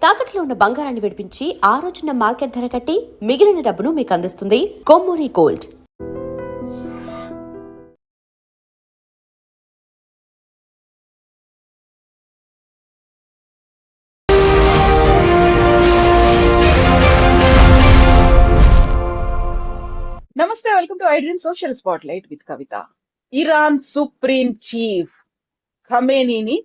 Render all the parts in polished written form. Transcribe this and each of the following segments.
తాకట్లో ఉన్న బంగారాన్ని విడిపించి ఆ రోజున మార్కెట్ ధర కట్టి మిగిలిన డబ్బును మీకు అందిస్తుంది కొమ్మూరి గోల్డ్. నమస్తే, welcome to iDream social spotlight with Kavitha. Iran supreme chief ఖమేనీని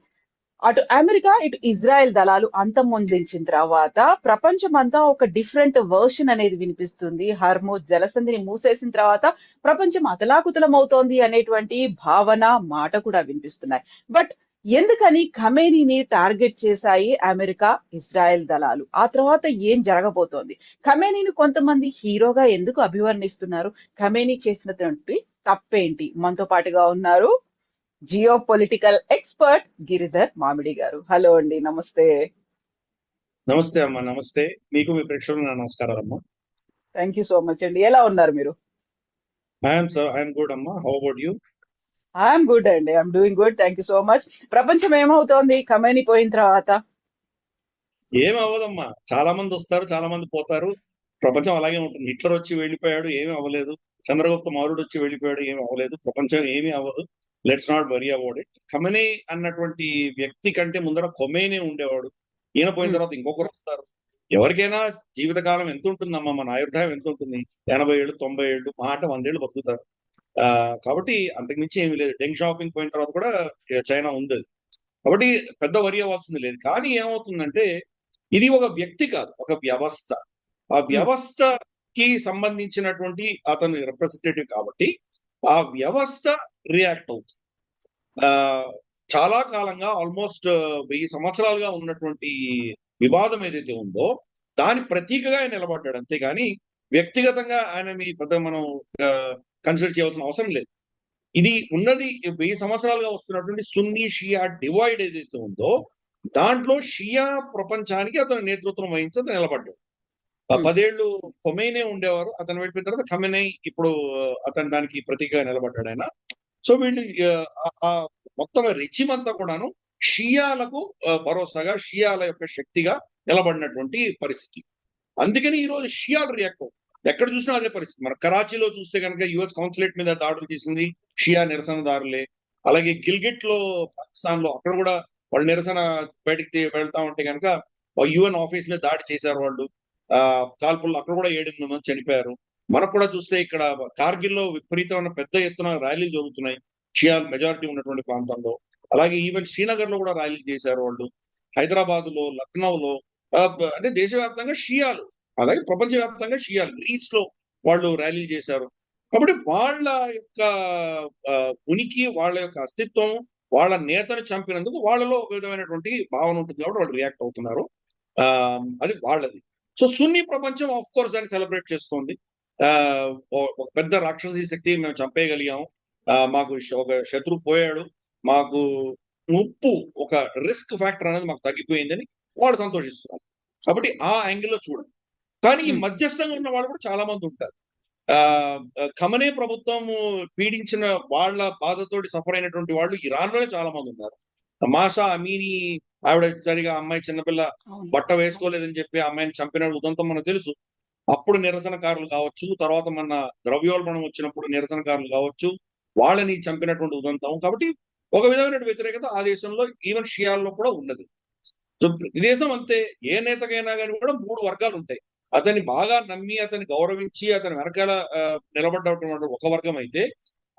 అటు అమెరికా ఇటు ఇజ్రాయెల్ దళాలు అంతమొందించిన తర్వాత ప్రపంచమంతా ఒక డిఫరెంట్ వర్షన్ అనేది వినిపిస్తుంది. హర్మూజ్ జలసంధిని మూసేసిన తర్వాత ప్రపంచం అతలాకుతలం అవుతోంది అనేటువంటి భావన, మాట కూడా వినిపిస్తున్నాయి. బట్ ఎందుకని ఖమేనీని టార్గెట్ చేశాయి అమెరికా, ఇజ్రాయెల్ దళాలు? ఆ తర్వాత ఏం జరగబోతోంది? ఖమేనీని కొంతమంది హీరోగా ఎందుకు అభివర్ణిస్తున్నారు? ఖమేనీ చేసినటువంటి తప్పేంటి? మనతో పాటుగా ఉన్నారు జియో పొలిటికల్ ఎక్స్పర్ట్ గిరిధర్ మామిడి గారు. హలో అండి, నమస్తే. నమస్తే అమ్మా. నమస్తే మీకు, మీ ప్రేక్షకులకు నా నమస్కారాలు అమ్మా. థ్యాంక్ యూ సో మచ్ అండి. ఎలా ఉన్నారు మీరు? ఐఎమ్ గుడ్ అమ్మా. How about you? I'm good అండి, I'm doing good. Thank you so much. ప్రపంచం ఏమవుతోంది ఖమేనీ పోయిన తర్వాత? ఏమి అవ్వదమ్మా. చాలా మంది వస్తారు, చాలా మంది పోతారు. ప్రపంచం అలాగే ఉంటుంది. హిట్లర్ వచ్చి వెళ్ళిపోయాడు, ఏమీ అవ్వలేదు. చంద్రగుప్త మౌర్యుడు వచ్చి వెళ్ళిపోయాడు, ఏమీ అవ్వలేదు. ప్రపంచం ఏమీ అవ్వదు. Let's not worry about it. Khamenei అన్నటువంటి వ్యక్తి కంటే ముందర ఖొమైనీ ఉండేవాడు. ఈయన పోయిన తర్వాత ఇంకొకరు వస్తారు. ఎవరికైనా జీవితకాలం ఎంత ఉంటుందమ్మా? మన ఆయుర్దాయం ఎంత ఉంటుంది? 80 ఏళ్ళు, 90 ఏళ్ళు, మా అంటే 100 ఏళ్ళు బతుకుతారు. కాబట్టి అంతకుమించి ఏమీ లేదు. డెంగ్ షాపింగ్ పోయిన తర్వాత కూడా చైనా ఉంది. కాబట్టి పెద్ద వరి అవ్వాల్సింది లేదు. కానీ ఏమవుతుందంటే ఇది ఒక వ్యక్తి కాదు, ఒక వ్యవస్థ. ఆ వ్యవస్థకి సంబంధించినటువంటి అతను రిప్రజెంటేటివ్ కాబట్టి ఆ వ్యవస్థ రియాక్ట్ అవుతుంది. చాలా కాలంగా ఆల్మోస్ట్ 1000 సంవత్సరాలుగా ఉన్నటువంటి వివాదం ఏదైతే ఉందో దాని ప్రతీకగా ఆయన నిలబడ్డాడు. అంతేగాని వ్యక్తిగతంగా ఆయనని పెద్ద మనం కన్సిడర్ చేయాల్సిన అవసరం లేదు. ఇది ఉన్నది 1000 సంవత్సరాలుగా వస్తున్నటువంటి సున్నీ షియా డివైడ్ ఏదైతే ఉందో దాంట్లో షియా ప్రపంచానికి అతను నేతృత్వం వహించి అతను నిలబడ్డాడు. 10 ఏళ్ళు ఖొమైనీ ఉండేవారు. అతను వెళ్ళిపోయిన తర్వాత ఖమేనీ ఇప్పుడు అతను దానికి ప్రతీకగా నిలబడ్డాడు ఆయన. సో వీళ్ళు మొత్తం రెజిమ్ అంతా కూడాను షియాలకు భరోసాగా, షియాల యొక్క శక్తిగా నిలబడినటువంటి పరిస్థితి. అందుకని ఈ రోజు షియాలు రియాక్ట్ అవుతారు. ఎక్కడ చూసినా అదే పరిస్థితి. మన కరాచీలో చూస్తే కనుక యుఎస్ కౌన్సిలేట్ మీద దాడులు చేసింది షియా నిరసనదారులే. అలాగే గిల్గిట్ లో, పాకిస్తాన్ లో, అక్కడ కూడా వాళ్ళు నిరసన బయటికి వెళ్తా ఉంటే కనుక యుఎన్ ఆఫీస్ మీద దాడి చేశారు వాళ్ళు. కాల్పుల్లో అక్కడ కూడా 7 మంది చనిపోయారు. మనకు కూడా చూస్తే ఇక్కడ కార్గిల్లో విపరీతమైన పెద్ద ఎత్తున ర్యాలీలు జరుగుతున్నాయి షియాల్ మెజారిటీ ఉన్నటువంటి ప్రాంతంలో. అలాగే ఈవెన్ శ్రీనగర్ లో కూడా ర్యాలీలు చేశారు వాళ్ళు. హైదరాబాద్ లో, లక్నోలో, అంటే దేశవ్యాప్తంగా షియాలు, అలాగే ప్రపంచవ్యాప్తంగా షియాలు. గ్రీస్ లో వాళ్ళు ర్యాలీలు చేశారు. కాబట్టి వాళ్ళ యొక్క ఉనికి, వాళ్ళ యొక్క అస్తిత్వం, వాళ్ళ నేతను చంపినందుకు వాళ్ళలో ఒక విధమైనటువంటి భావన ఉంటుంది కాబట్టి వాళ్ళు రియాక్ట్ అవుతున్నారు. అది వాళ్ళది. సో సున్నీ ప్రపంచం ఆఫ్ కోర్స్ దాన్ని సెలబ్రేట్ చేస్తోంది. ఒక పెద్ద రాక్షసీ శక్తి మేము చంపేయగలిగాము, మాకు ఒక శత్రువు పోయాడు, మాకు ముప్పు, ఒక రిస్క్ ఫ్యాక్టర్ అనేది మాకు తగ్గిపోయిందని వాళ్ళు సంతోషిస్తున్నారు. కాబట్టి ఆ యాంగిల్లో చూడండి. కానీ ఈ మధ్యస్థంగా ఉన్న వాళ్ళు కూడా చాలా మంది ఉంటారు. ఖమేనీ ప్రభుత్వం పీడించిన వాళ్ళ బాధతోటి సఫర్ అయినటువంటి వాళ్ళు ఇరాన్ లోనే చాలా మంది ఉన్నారు. మాషా అమీని ఆవిడ సరిగా అమ్మాయి చిన్నపిల్ల బట్ట వేసుకోలేదని చెప్పి అమ్మాయిని చంపిన ఉదంతం మనకు తెలుసు. అప్పుడు నిరసనకారులు కావచ్చు, తర్వాత మన ద్రవ్యోల్బణం వచ్చినప్పుడు నిరసనకారులు కావచ్చు, వాళ్ళని చంపినటువంటి ఉదంతం. కాబట్టి ఒక విధమైన వ్యతిరేకత ఆ దేశంలో ఈవెన్ షియాల్లో కూడా ఉన్నది. సో ఈ దేశం అంతే. ఏ నేతకైనా కానీ కూడా 3 వర్గాలు ఉంటాయి. అతన్ని బాగా నమ్మి, అతన్ని గౌరవించి, అతని వెనకాల నిలబడ్డటువంటి ఒక వర్గం అయితే,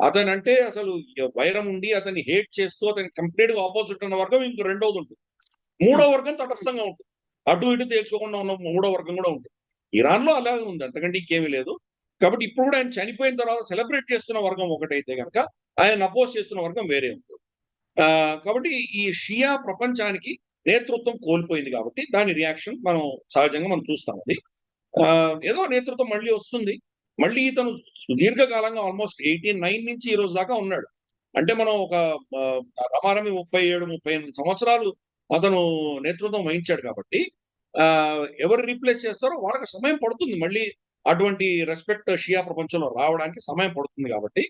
అతను అంటే అసలు వైరం ఉండి అతన్ని హేట్ చేస్తూ అతని కంప్లీట్ గా ఆపోజిట్ ఉన్న వర్గం ఇంకో రెండోది ఉంటుంది. మూడో వర్గం తటస్థంగా ఉంటుంది. అటు ఇటు తేల్చుకోకుండా ఉన్న మూడో వర్గం కూడా ఉంటుంది. ఇరాన్ లో అలాగే ఉంది, అంతకంటే ఇంకేమీ లేదు. కాబట్టి ఇప్పుడు కూడా ఆయన చనిపోయిన తర్వాత సెలబ్రేట్ చేస్తున్న వర్గం ఒకటైతే కనుక ఆయన అపోజ్ చేస్తున్న వర్గం వేరే ఉంటుంది. కాబట్టి ఈ షియా ప్రపంచానికి నేతృత్వం కోల్పోయింది కాబట్టి దాని రియాక్షన్ మనం సహజంగా మనం చూస్తాం. అది ఏదో నేతృత్వం మళ్ళీ వస్తుంది. మళ్ళీ ఇతను సుదీర్ఘకాలంగా ఆల్మోస్ట్ 89 నుంచి ఈ రోజు దాకా ఉన్నాడు. అంటే మనం ఒక రమారమి 37-38 సంవత్సరాలు అతను నేతృత్వం వహించాడు కాబట్టి ఎవరు రీప్లేస్ చేస్తారో వాళ్ళకి సమయం పడుతుంది మళ్ళీ అటువంటి రెస్పెక్ట్ షియా ప్రపంచంలో రావడానికి సమయం పడుతుంది. కాబట్టి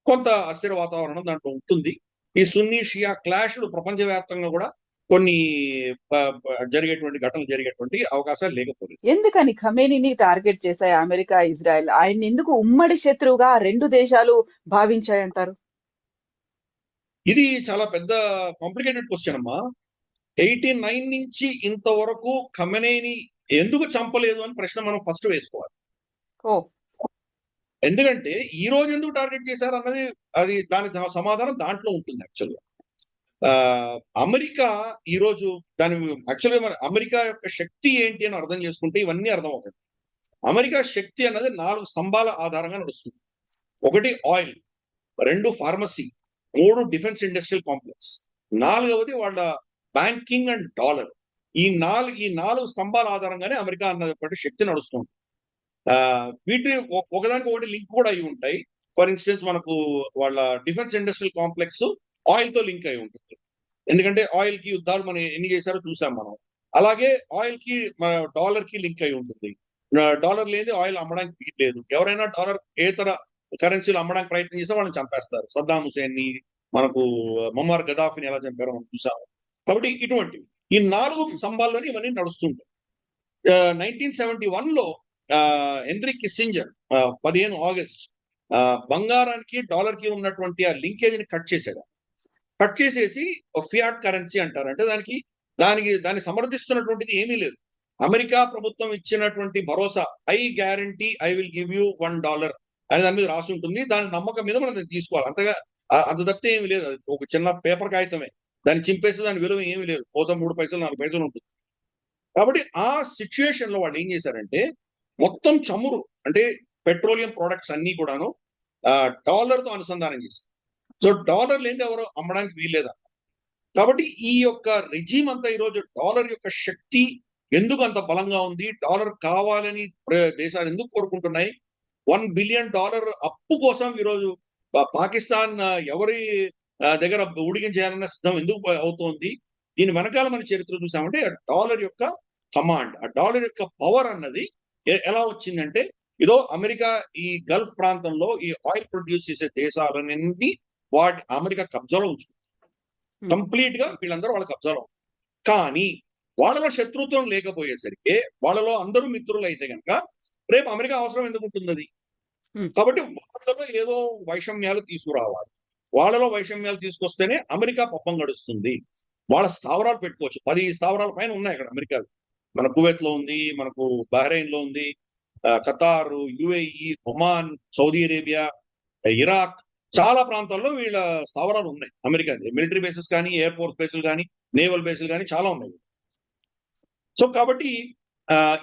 కొంత అస్థిర వాతావరణం దాంట్లో ఉంటుంది. ఈ సున్నీ షియా క్లాష్లు ప్రపంచవ్యాప్తంగా కూడా కొన్ని జరిగేటువంటి ఘటనలు జరిగేటువంటి అవకాశాలు లేకపోలేదు. ఎందుకని ఖమేనీని టార్గెట్ చేశాయి అమెరికా, ఇజ్రాయెల్? ఆయన ఎందుకు ఉమ్మడి శత్రువుగా ఆ రెండు దేశాలు భావించాయంటారు? ఇది చాలా పెద్ద కాంప్లికేటెడ్ క్వశ్చన్ అమ్మా. 89 నుంచి ఇంతవరకు ఖమెనీని ఎందుకు చంపలేదు అని ప్రశ్న మనం ఫస్ట్ వేసుకోవాలి. ఓ ఎందుకంటే ఈ రోజు ఎందుకు టార్గెట్ చేశారు అన్నది అది దాని సమాధానం దాంట్లో ఉంటుంది యాక్చువల్గా. అమెరికా ఈ రోజు దాని యాక్చువల్గా మన అమెరికా యొక్క శక్తి ఏంటి అని అర్థం చేసుకుంటే ఇవన్నీ అర్థం అవుతాయి. అమెరికా శక్తి అన్నది 4 స్తంభాల ఆధారంగా నడుస్తుంది. 1 oil, 2 pharmacy, 3 defence industrial complex, 4వది వాళ్ళ బ్యాంకింగ్ అండ్ డాలర్. ఈ 4 స్తంభాల ఆధారంగానే అమెరికా అన్నటువంటి శక్తి నడుస్తుంది. వీటి ఒకదానికి ఒకటి లింక్ కూడా అయి ఉంటాయి. ఫర్ ఇన్స్టెన్స్ మనకు వాళ్ళ డిఫెన్స్ ఇండస్ట్రియల్ కాంప్లెక్స్ ఆయిల్ తో లింక్ అయి ఉంటుంది. ఎందుకంటే ఆయిల్ కి యుద్ధాలు మనం ఎన్ని చేశారో చూసాం మనం. అలాగే ఆయిల్ కి మన డాలర్ కి లింక్ అయి ఉంటుంది. డాలర్ లేని ఆయిల్ అమ్మడానికి లేదు. ఎవరైనా డాలర్ ఏతర కరెన్సీలు అమ్మడానికి ప్రయత్నం చేస్తే వాళ్ళని చంపేస్తారు. సద్దాం హుసేన్ ని, మనకు ముమ్మర్ గదాఫిని ఎలా చంపారో మనం చూసాము. కాబట్టి ఇటువంటివి ఈ 4 స్తంభాల్లోనే ఇవన్నీ నడుస్తుంటాయి. 1971 లో హెన్రీ కిస్సింజర్ 15 ఆగస్ట్ బంగారానికి డాలర్ కి ఉన్నటువంటి ఆ లింకేజ్ ని కట్ చేశాడు. కట్ చేసేసి ఫియాట్ కరెన్సీ అంటారు. అంటే దాన్ని సమర్థిస్తున్నటువంటిది ఏమీ లేదు. అమెరికా ప్రభుత్వం ఇచ్చినటువంటి భరోసా, I guarantee I will give you $1 అని దాని మీద రాసి ఉంటుంది. దాని నమ్మకం మీద మనం తీసుకోవాలి. అంతగా అంత తప్పితే ఏమీ లేదు. అది ఒక చిన్న పేపర్ కాగితమే. దాన్ని చింపేసి దాని విలువ ఏమీ లేదు. కోసం 3 పైసలు 4 పైసలు ఉంటుంది. కాబట్టి ఆ సిచ్యుయేషన్ లో వాళ్ళు ఏం చేశారంటే మొత్తం చమురు అంటే పెట్రోలియం ప్రొడక్ట్స్ అన్ని కూడాను డాలర్ తో అనుసంధానం చేశారు. సో డాలర్ లేని ఎవరు అమ్మడానికి వీల్లేదా. కాబట్టి ఈ యొక్క రెజీమ్ అంతా ఈరోజు డాలర్ యొక్క శక్తి ఎందుకు అంత బలంగా ఉంది, డాలర్ కావాలని దేశాలు ఎందుకు కోరుకుంటున్నాయి, $1 బిలియన్ అప్పు కోసం ఈరోజు పాకిస్తాన్ ఎవరి దగ్గర ఉడికించేయాలన్న సిద్ధం ఎందుకు అవుతోంది. దీని వెనకాల మన చరిత్ర చూసామంటే డాలర్ యొక్క కమాండ్, ఆ డాలర్ యొక్క పవర్ అన్నది ఎలా వచ్చిందంటే ఇదో అమెరికా ఈ గల్ఫ్ ప్రాంతంలో ఈ ఆయిల్ ప్రొడ్యూస్ చేసే దేశాలన్నీ అమెరికా కబ్జాలో ఉంచుకుంది. కంప్లీట్ గా వీళ్ళందరూ వాళ్ళ కబ్జాలో. కానీ వాళ్ళలో శత్రుత్వం లేకపోయేసరికి వాళ్ళలో అందరూ మిత్రులు అయితే కనుక రేపు అమెరికా అవసరం ఎందుకు ఉంటుంది అది. కాబట్టి వాళ్ళలో ఏదో వైషమ్యాలు తీసుకురావాలి. వాళ్ళలో వైషమ్యాలు తీసుకొస్తేనే అమెరికా పబ్బం గడుస్తుంది. వాళ్ళ స్థావరాలు పెట్టుకోవచ్చు. 10 స్థావరాల పైన ఉన్నాయి అక్కడ అమెరికా. మన కువైట్ లో ఉంది, మనకు బహ్రెయిన్ లో ఉంది, Qatar, UAE, Oman, Saudi Arabia, Iraq, చాలా ప్రాంతాల్లో వీళ్ళ స్థావరాలు ఉన్నాయి అమెరికా. మిలిటరీ బేసెస్ కానీ, ఎయిర్ ఫోర్స్ బేసులు కానీ, నేవల్ బేసులు కానీ చాలా ఉన్నాయి. సో కాబట్టి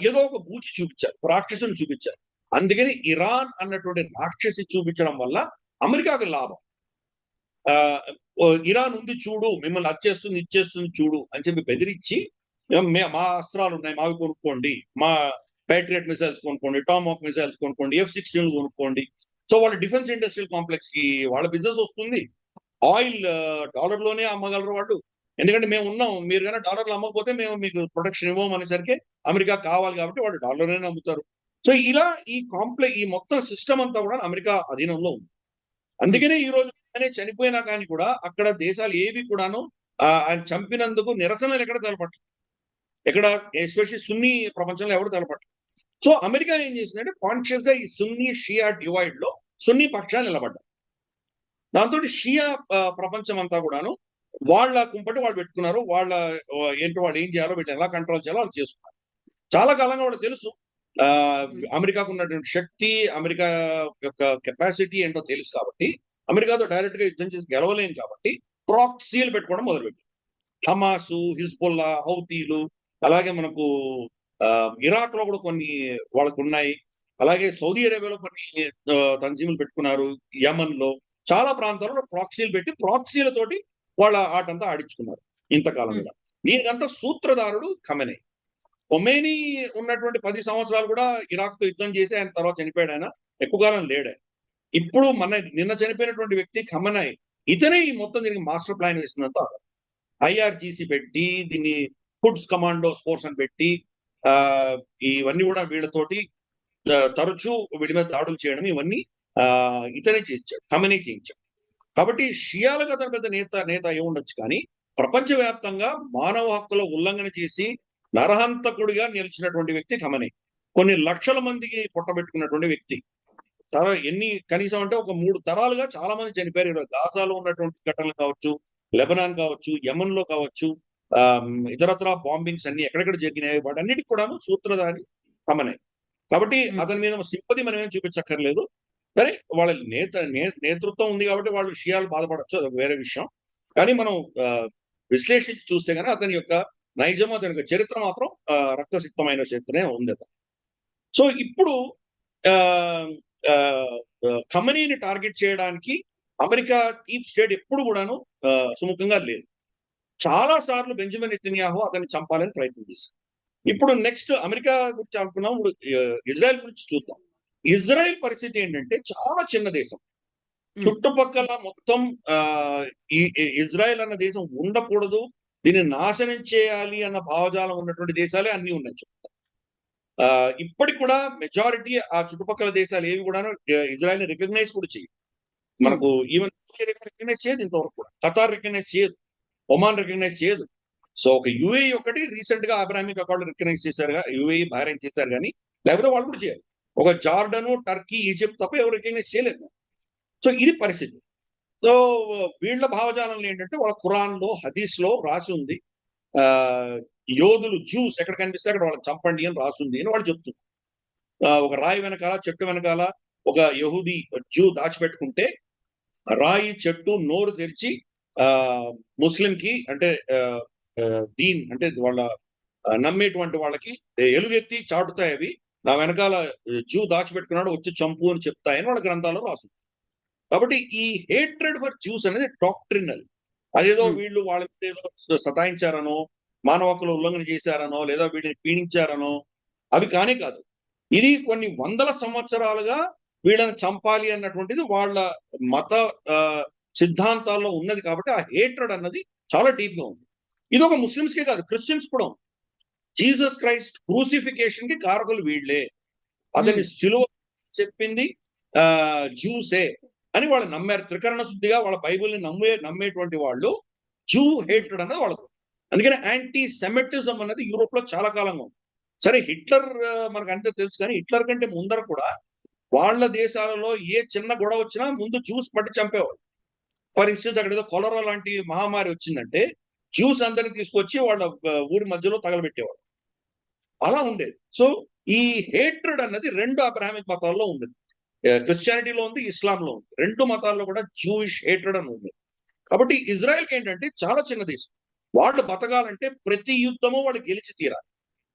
ఏదో ఒక బూచి చూపించారు, రాక్షసుని చూపించారు. అందుకని ఇరాన్ అన్నటువంటి రాక్షసి చూపించడం వల్ల అమెరికాకు లాభం. ఇరాన్ ఉంది చూడు, మిమ్మల్ని అచ్చేస్తుంది ఇచ్చేస్తుంది చూడు అని చెప్పి బెదిరించి మా అస్త్రాలు ఉన్నాయి మావి కొనుక్కోండి, మా ప్యాట్రియట్ మిసైల్స్ కొనుక్కోండి, టామాక్ మిసైల్స్ కొనుక్కోండి, F-16 కొనుక్కోండి. సో వాళ్ళ డిఫెన్స్ ఇండస్ట్రియల్ కాంప్లెక్స్ కి వాళ్ళ బిజినెస్ వస్తుంది. ఆయిల్ డాలర్ లోనే అమ్మగలరు వాళ్ళు. ఎందుకంటే మేము ఉన్నాం, మీరు కానీ డాలర్లు అమ్మకపోతే మేము మీకు ప్రొటెక్షన్ ఇవ్వమనేసరికి అమెరికా కావాలి కాబట్టి వాళ్ళు డాలర్లోనే అమ్ముతారు. సో ఇలా ఈ మొత్తం సిస్టమ్ అంతా కూడా అమెరికా అధీనంలో ఉంది. అందుకనే ఈ రోజు చనిపోయినా కానీ కూడా అక్కడ దేశాలు ఏవి కూడాను ఆయన చంపినందుకు నిరసనలు ఎక్కడ తెలపట్లేదు. ఎక్కడ ఎస్పెషల్లీ సున్నీ ప్రపంచంలో ఎవరు తెలపట్లేదు. సో అమెరికా ఏం చేసిందంటే కాన్షియస్ గా ఈ సున్నీ షియా డివైడ్ లో సున్నీ పక్షాలు నిలబడ్డారు. దాంతో షియా ప్రపంచం అంతా కూడాను వాళ్ళ కుంపటి వాళ్ళు పెట్టుకున్నారు. వాళ్ళు ఏం చేయాలో వీటిని ఎలా కంట్రోల్ చేయాలో వాళ్ళు చేసుకున్నారు. చాలా కాలంగా వాళ్ళకి తెలుసు అమెరికాకు ఉన్నటువంటి శక్తి, అమెరికా యొక్క కెపాసిటీ ఏంటో తెలుసు. కాబట్టి అమెరికాతో డైరెక్ట్ గా యుద్ధం చేసి గెలవలేం కాబట్టి ప్రాక్సీలు పెట్టుకోవడం మొదలుపెట్టారు. హమాసు, హిజ్బుల్లా, హౌతీలు, అలాగే మనకు ఇరాక్ లో కూడా కొన్ని వాళ్ళకు ఉన్నాయి. అలాగే సౌదీ అరేబియాలో కొన్ని తంజీములు పెట్టుకున్నారు. యమన్ లో చాలా ప్రాంతాల్లో ప్రాక్సీలు పెట్టి ప్రాక్సీలతోటి వాళ్ళ ఆటంతా ఆడించుకున్నారు ఇంతకాలంగా. దీనికంతా సూత్రధారుడు ఖమెనీ. ఖొమేనీ ఉన్నటువంటి 10 సంవత్సరాలు కూడా ఇరాక్ తో యుద్ధం చేసి ఆయన తర్వాత చనిపోయాడు. ఆయన ఎక్కువ కాలం లేడు. ఇప్పుడు నిన్న చనిపోయినటువంటి వ్యక్తి ఖమెనీ, ఇతనే ఈ మొత్తం దీనికి మాస్టర్ ప్లాన్ వేసినంత IRGC పెట్టి దీన్ని ఫుడ్స్ కమాండో ఫోర్స్ అని పెట్టి ఇవన్నీ కూడా వీళ్ళతోటి తరచూ వీడి మీద దాడులు చేయడం ఇవన్నీ ఇతనే చేయించాడు, ఖమెనీ చేయించాడు. కాబట్టి షియాలకు అతను పెద్ద నేత అయి ఉండొచ్చు కానీ ప్రపంచవ్యాప్తంగా మానవ హక్కుల ఉల్లంఘన చేసి నరహంతకుడిగా నిలిచినటువంటి వ్యక్తి ఖమేనీ. కొన్ని లక్షల మందికి పొట్టబెట్టుకున్నటువంటి వ్యక్తి. కనీసం అంటే ఒక 3 తరాలుగా చాలా మంది చనిపోయారు. ఈరోజు గాజాలో ఉన్నటువంటి ఘటనలు కావచ్చు, లెబనాన్ కావచ్చు, యెమెన్ లో కావచ్చు, ఇతరత్రా బాంబింగ్స్ అన్ని ఎక్కడెక్కడ జరిగినాయి వాటన్నిటికి కూడాను సూత్రధారి ఖమేనీ. కాబట్టి అతని మీద సింపతి మనం ఏం చూపించక్కర్లేదు. సరే వాళ్ళ నేతృత్వం ఉంది కాబట్టి వాళ్ళు షియాలు బాధపడచ్చు, అదొక వేరే విషయం. కానీ మనం విశ్లేషించి చూస్తే కనుక అతని యొక్క నైజం, అతని యొక్క చరిత్ర మాత్రం రక్తసిక్తమైన చరిత్రనే ఉంది అతను. సో ఇప్పుడు ఖమేనీని టార్గెట్ చేయడానికి అమెరికా డీప్ స్టేట్ ఎప్పుడు కూడాను సుముఖంగా లేదు. చాలా సార్లు బెంజమిన్ నెతన్యాహు అతన్ని చంపాలని ప్రయత్నం చేశారు. ఇప్పుడు నెక్స్ట్ అమెరికా గురించి అనుకున్నాం, ఇప్పుడు ఇజ్రాయెల్ గురించి చూద్దాం. ఇజ్రాయెల్ పరిస్థితి ఏంటంటే చాలా చిన్న దేశం. చుట్టుపక్కల మొత్తం ఈ ఇజ్రాయెల్ అన్న దేశం ఉండకూడదు, దీన్ని నాశనం చేయాలి అన్న భావజాలం ఉన్నటువంటి దేశాలే అన్ని ఉన్నాయి చుట్టూ. ఇప్పటికి కూడా మెజారిటీ ఆ చుట్టుపక్కల దేశాలు ఏవి కూడా ఇజ్రాయెల్ ని రికగ్నైజ్ కూడా చేయదు. మనకు ఈవెన్ రికగ్నైజ్ చేయదు, ఇంతవరకు కూడా ఖతార్ రికగ్నైజ్ చేయదు, ఒమాన్ రికగ్నైజ్ చేయదు. సో ఒక యుఏఈ ఒకటి రీసెంట్ గా అబ్రాహమిక్ అకౌంట్ రికగ్నైజ్ చేశారు, యుఏఈ బహ్రెయిన్ చేశారు, కానీ లేకపోతే వాళ్ళు కూడా చేయాలి. ఒక జార్డన్, టర్కీ, ఈజిప్ట్ తప్ప ఎవరు రికగ్నైజ్ చేయలేదు. సో ఇది పరిస్థితి. సో వీళ్ళ భావజాలంలో ఏంటంటే వాళ్ళ ఖురాన్ లో, హదీస్ లో రాసి ఉంది, యోధులు జ్యూస్ ఎక్కడ కనిపిస్తే అక్కడ వాళ్ళని చంపండి అని రాసింది అని వాళ్ళు చెప్తున్నారు. ఒక రాయి వెనకాల, చెట్టు వెనకాల ఒక యహూదీ జ్యూ దాచిపెట్టుకుంటే రాయి, చెట్టు నోరు తెరిచి ముస్లింకి అంటే దీన్ అంటే వాళ్ళ నమ్మేటువంటి వాళ్ళకి ఎలుగెత్తి చాటుతాయి, అవి నా వెనకాల జ్యూ దాచిపెట్టుకున్నాడు వచ్చి చంపు అని చెప్తాయని వాళ్ళ గ్రంథాల్లో రాస్తుంది. కాబట్టి ఈ హేట్రెడ్ ఫర్ జ్యూస్ అనేది డాక్ట్రినల్. అదేదో వీళ్ళు వాళ్ళ మీద ఏదో సతాయించారనో, మానవ హక్కుల ఉల్లంఘన చేశారనో, లేదా వీళ్ళని పీడించారనో అవి కానే కాదు. ఇది కొన్ని వందల సంవత్సరాలుగా వీళ్ళని చంపాలి అన్నటువంటిది వాళ్ళ మత సిద్ధాంతాల్లో ఉన్నది. కాబట్టి ఆ హేట్రెడ్ అన్నది చాలా డీప్ గా ఉంది. ఇది ఒక ముస్లిమ్స్కే కాదు, క్రిస్టియన్స్ కూడా ఉంది. జీసస్ క్రైస్ట్ క్రూసిఫికేషన్ కి కారకులు వీళ్లే, అతని సిలువ చెప్పింది జ్యూసే అని వాళ్ళు నమ్మారు. త్రికరణ శుద్ధిగా వాళ్ళ బైబిల్ని నమ్మేటువంటి వాళ్ళు జూ హేట్రెడ్ అన్నది వాళ్ళకు. అందుకని యాంటీ సెమెటిజం అన్నది యూరోప్ లో చాలా కాలంగా ఉంది. సరే హిట్లర్ మనకు అంతే తెలుసు, కానీ హిట్లర్ కంటే ముందర కూడా వాళ్ళ దేశాలలో ఏ చిన్న గొడవ వచ్చినా ముందు జ్యూస్ పట్టి చంపేవాళ్ళు. ఫర్ ఇన్స్టెన్స్ అక్కడ ఏదో కొలరా లాంటి మహమ్మారి వచ్చిందంటే జ్యూస్ అందరిని తీసుకొచ్చి వాళ్ళ ఊరి మధ్యలో తగలబెట్టేవాళ్ళు. అలా ఉండేది. సో ఈ హేట్రెడ్ అన్నది రెండు అబ్రాహమిక్ మతాల్లో ఉంది, క్రిస్టియానిటీలో ఉంది, ఇస్లాంలో ఉంది. రెండు మతాల్లో కూడా జూయిష్ హేట్రెడ్ అని ఉంది. కాబట్టి ఇజ్రాయెల్కి ఏంటంటే చాలా చిన్న దేశం, వాళ్ళు బతకాలంటే ప్రతి యుద్ధము వాళ్ళు గెలిచి తీరాలి.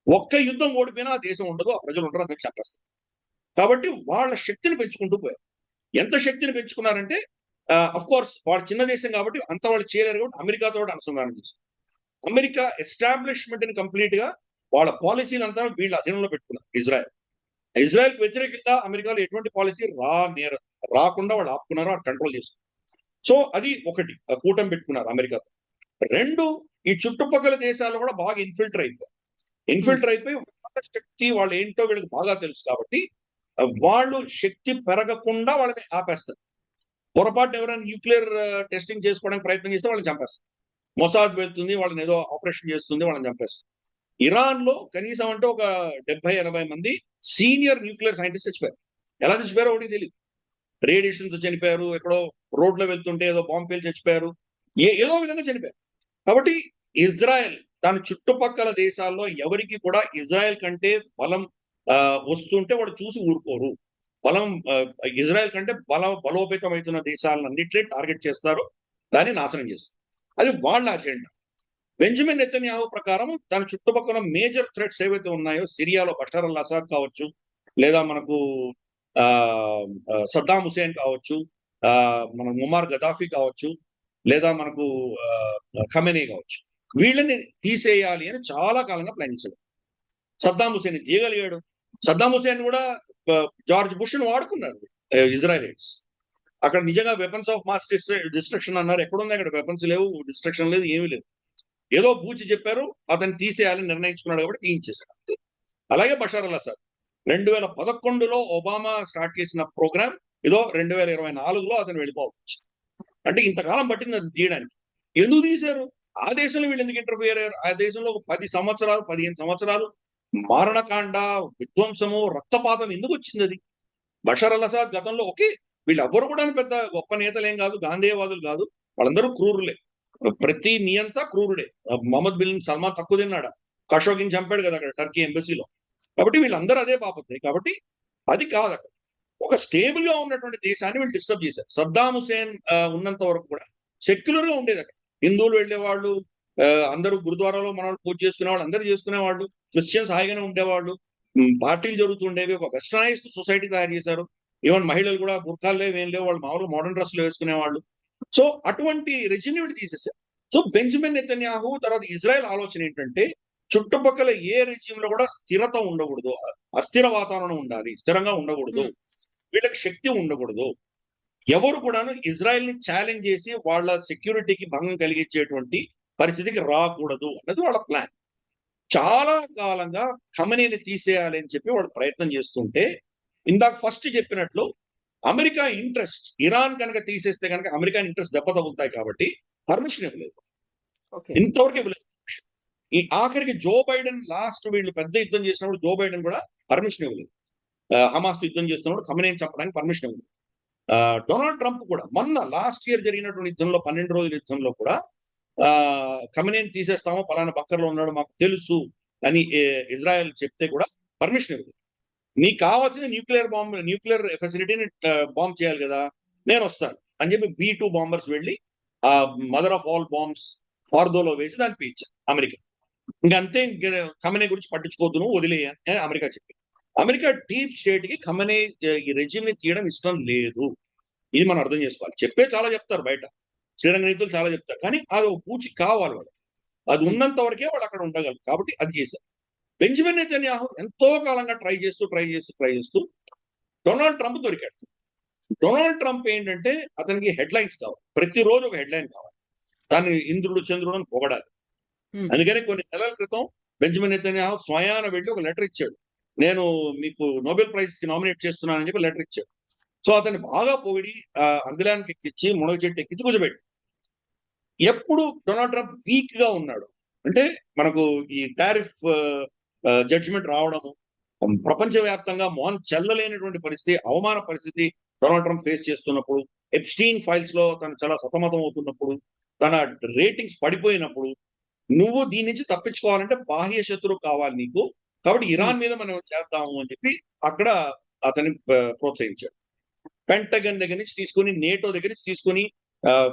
ఒక్క యుద్ధం ఓడిపోయినా ఆ దేశం ఉండదు, ఆ ప్రజలు ఉండరు, అందరికి చెప్పేస్తారు. కాబట్టి వాళ్ళ శక్తిని పెంచుకుంటూ పోయారు. ఎంత శక్తిని పెంచుకున్నారంటే అఫ్ కోర్స్ వాళ్ళు చిన్న దేశం కాబట్టి అంత వాళ్ళు చేయలేరు కాబట్టి అమెరికాతో అనుసంధానం చేశారు. అమెరికా ఎస్టాబ్లిష్మెంట్ ని కంప్లీట్ గా వాళ్ళ పాలసీలు అంతా వీళ్ళ అధీనంలో పెట్టుకున్నారు. ఇజ్రాయెల్ కి వ్యతిరేకంగా అమెరికాలో ఎటువంటి పాలసీ రాకుండా వాళ్ళు ఆపుకున్నారు, కంట్రోల్ చేశారు. సో అది ఒకటి, కూటమి పెట్టుకున్నారు అమెరికాతో. రెండు, ఈ చుట్టుపక్కల దేశాల్లో కూడా బాగా ఇన్ఫిల్టర్ అయిపోయి వాళ్ళ శక్తి వాళ్ళు ఏంటో వీళ్ళకి బాగా తెలుసు. కాబట్టి వాళ్ళు శక్తి పెరగకుండా వాళ్ళని ఆపేస్తారు. పొరపాటు ఎవరైనా న్యూక్లియర్ టెస్టింగ్ చేసుకోవడానికి ప్రయత్నం చేస్తే వాళ్ళని చంపేస్తారు. మొసాద్ వెళ్తుంది, వాళ్ళని ఏదో ఆపరేషన్ చేస్తుంది, వాళ్ళని చంపేస్తారు. ఇరాన్ లో కనీసం అంటే ఒక 70-80 మంది సీనియర్ న్యూక్లియర్ సైంటిస్ట్ చచ్చిపోయారు. ఎలా చచ్చిపోయారో ఒకటి తెలియదు. రేడియేషన్ తో చనిపోయారు, ఎక్కడో రోడ్లో వెళ్తుంటే ఏదో బాంబు పేలి చచ్చిపోయారు, ఏదో విధంగా చనిపోయారు. కాబట్టి ఇజ్రాయెల్ దాని చుట్టుపక్కల దేశాల్లో ఎవరికి కూడా ఇజ్రాయెల్ కంటే బలం వస్తుంటే వాడు చూసి ఊరుకోరు. ఇజ్రాయెల్ కంటే బలోపేతమవుతున్న దేశాలన్నింటినీ టార్గెట్ చేస్తారు, దాన్ని నాశనం చేస్తారు. అది వాళ్ళ అజెండా. బెంజమిన్ నెతన్యాహు ప్రకారం దాని చుట్టుపక్కల మేజర్ థ్రెట్స్ ఏవైతే ఉన్నాయో, సిరియాలో బషర్ అల్ అసాద్ కావచ్చు, లేదా మనకు సద్దాం హుసేన్ కావచ్చు, మన ముమార్ గదాఫీ కావచ్చు, లేదా మనకు ఖమేనీ కావచ్చు, వీళ్ళని తీసేయాలి అని చాలా కాలంగా ప్లాన్ చేశాడు. సద్దాం హుసేన్ తీయగలిగాడు. సద్దాం హుసేన్ కూడా జార్జ్ బుష్ ను వాడుకున్నారు ఇజ్రాయెలైట్స్. అక్కడ నిజంగా వెపన్స్ ఆఫ్ మాస్ డిస్ట్రక్షన్ అన్నారు, ఎక్కడుంది అక్కడ వెపన్స్ లేవు, డిస్ట్రక్షన్ లేదు, ఏమీ లేదు. ఏదో బూచి చెప్పారు, అతన్ని తీసేయాలని నిర్ణయించుకున్నాడు కాబట్టి తీయించేశాడు అంతే. అలాగే బషర్ అల్ అసాద్ 2011లో ఒబామా స్టార్ట్ చేసిన ప్రోగ్రామ్ ఏదో 2024లో అతను వెళ్ళిపోవచ్చు. అంటే ఇంతకాలం పట్టింది అది తీయడానికి. ఎందుకు తీశారు? ఆ దేశంలో వీళ్ళు ఎందుకు ఇంటర్ఫియర్ అయ్యారు? ఆ దేశంలో ఒక 10 సంవత్సరాలు 15 సంవత్సరాలు మారణకాండ, విధ్వంసము, రక్తపాతం ఎందుకు వచ్చింది అది? బషర్ అల్ అసాద్ గతంలో వీళ్ళెవ్వరు కూడా పెద్ద గొప్ప నేతలేం కాదు, గాంధేయవాదులు కాదు. వాళ్ళందరూ క్రూరులే. ప్రతి నియంత క్రూరుడే. మొహమ్మద్ బిన్ సల్మాన్ తక్కువ తిన్నాడా? ఖషోగిని చంపాడు కదా అక్కడ టర్కీ ఎంబసీలో. కాబట్టి వీళ్ళందరూ అదే పాపత్తే. కాబట్టి అది కాదు అక్కడ. ఒక స్టేబుల్ గా ఉన్నటువంటి దేశాన్ని వీళ్ళు డిస్టర్బ్ చేశారు. సద్దాం హుసేన్ ఉన్నంత వరకు కూడా సెక్యులర్ గా ఉండేది అక్కడ. హిందువులు వెళ్ళేవాళ్ళు, అందరూ గురుద్వారాలో మన పూజ చేసుకునేవాళ్ళు, అందరూ చేసుకునేవాళ్ళు. క్రిస్టియన్స్ హాయిగానే ఉండేవాళ్ళు. పార్టీలు జరుగుతుండేవి. ఒక వెస్టర్నైజ్డ్ సొసైటీ తయారు చేశారు. ఈవెన్ మహిళలు కూడా బుర్ఖాలు లేవు, ఏం లేవు, వాళ్ళు మామూలుగా మోడర్న్ డ్రెస్సులు వేసుకునేవాళ్ళు. సో అటువంటి రెజిమ్ వీళ్ళు తీసేశారు. సో బెంజమిన్ నెతన్యాహు తర్వాత ఇజ్రాయెల్ ఆలోచన ఏంటంటే, చుట్టుపక్కల ఏ రెజిమ్ లో కూడా స్థిరత ఉండకూడదు, అస్థిర వాతావరణం ఉండాలి, స్థిరంగా ఉండకూడదు, వీళ్ళకి శక్తి ఉండకూడదు, ఎవరు కూడాను ఇజ్రాయెల్ ని ఛాలెంజ్ చేసి వాళ్ళ సెక్యూరిటీకి భంగం కలిగించేటువంటి పరిస్థితికి రాకూడదు అన్నది వాళ్ళ ప్లాన్. చాలా కాలంగా ఖమనీని తీసేయాలి అని చెప్పి వాళ్ళు ప్రయత్నం చేస్తుంటే, ఇందాక ఫస్ట్ చెప్పినట్లు అమెరికా ఇంట్రెస్ట్, ఇరాన్ కనుక తీసేస్తే కనుక అమెరికా ఇంట్రెస్ట్ దెబ్బ తగులుతాయి కాబట్టి పర్మిషన్ ఇవ్వలేదు. ఇంతవరకు ఇవ్వలేదు. ఈ ఆఖరికి జో బైడెన్ లాస్ట్ వీళ్ళు పెద్ద యుద్ధం చేసినప్పుడు జో బైడెన్ కూడా పర్మిషన్ ఇవ్వలేదు. హమాస్ యుద్ధం చేస్తున్నప్పుడు ఖమనీని చంపడానికి పర్మిషన్ ఇవ్వలేదు. డొనాల్డ్ ట్రంప్ కూడా మొన్న లాస్ట్ ఇయర్ జరిగినటువంటి యుద్ధంలో 12 రోజుల యుద్ధంలో కూడా ఖమనీని తీసేస్తామో, పలానా బక్కర్లో ఉన్నాడు మాకు తెలుసు అని ఇజ్రాయెల్ చెప్తే కూడా పర్మిషన్ ఇవ్వలేదు. నీకు కావాల్సిన న్యూక్లియర్ ఫెసిలిటీని బాంబ్ చేయాలి కదా, నేను వస్తాను అని చెప్పి B-2 బాంబర్స్ వెళ్ళి ఆ మదర్ ఆఫ్ ఆల్ బాంబ్స్ ఫార్దోలో వేసి దాన్ని పీల్చారు అమెరికా. ఇంకంతే, ఖమనీ గురించి పట్టించుకోవద్దు, నువ్వు వదిలేయ అని అమెరికా చెప్పింది. అమెరికా డీప్ స్టేట్ కి ఖమనీ ఈ రెజిమ్ ని తీయడం ఇష్టం లేదు. ఇది మనం అర్థం చేసుకోవాలి. చాలా చెప్తారు బయట, శ్రీరంగ నీతులు చాలా చెప్తారు, కానీ అది ఒక పూచి కావాలి వాళ్ళు. అది ఉన్నంత వరకే వాళ్ళు అక్కడ ఉండగలరు. కాబట్టి అది చేశారు. బెంజమిన్ నెతన్యాహు ఎంతో కాలంగా ట్రై చేస్తూ డొనాల్డ్ ట్రంప్ దొరికాడు. డొనాల్డ్ ట్రంప్ ఏంటంటే అతనికి హెడ్లైన్స్ కావాలి, ప్రతిరోజు ఒక హెడ్లైన్ కావాలి, దాన్ని ఇంద్రుడు చంద్రుడు అని పొగడాలి. అందుకని కొన్ని నెలల క్రితం బెంజమిన్ నెతన్యాహు స్వయాన వెళ్ళి ఒక లెటర్ ఇచ్చాడు. నేను మీకు నోబెల్ ప్రైజ్ కి నామినేట్ చేస్తున్నానని చెప్పి లెటర్ ఇచ్చాడు. సో అతన్ని బాగా పొగిడి అందులానికి ఎక్కించి మునగ చెట్టు ఎక్కించి కూర్చోబెట్టి. ఎప్పుడు డొనాల్డ్ ట్రంప్ వీక్ గా ఉన్నాడు అంటే, మనకు ఈ టారిఫ్ జడ్జిమెంట్ రావడము, ప్రపంచవ్యాప్తంగా మోహన్ చెల్లలేనటువంటి పరిస్థితి, అవమాన పరిస్థితి డొనాల్డ్ ట్రంప్ ఫేస్ చేస్తున్నప్పుడు, ఎప్స్టీన్ ఫైల్స్ లో తను చాలా సతమతం అవుతున్నప్పుడు, తన రేటింగ్స్ పడిపోయినప్పుడు, నువ్వు దీని నుంచి తప్పించుకోవాలంటే బాహ్య శత్రువు కావాలి నీకు, కాబట్టి ఇరాన్ మీద మనం చేద్దాము అని చెప్పి అక్కడ అతన్ని ప్రోత్సహించాడు. పెంటగన్ దగ్గర నుంచి తీసుకుని, నేటో దగ్గర నుంచి తీసుకుని,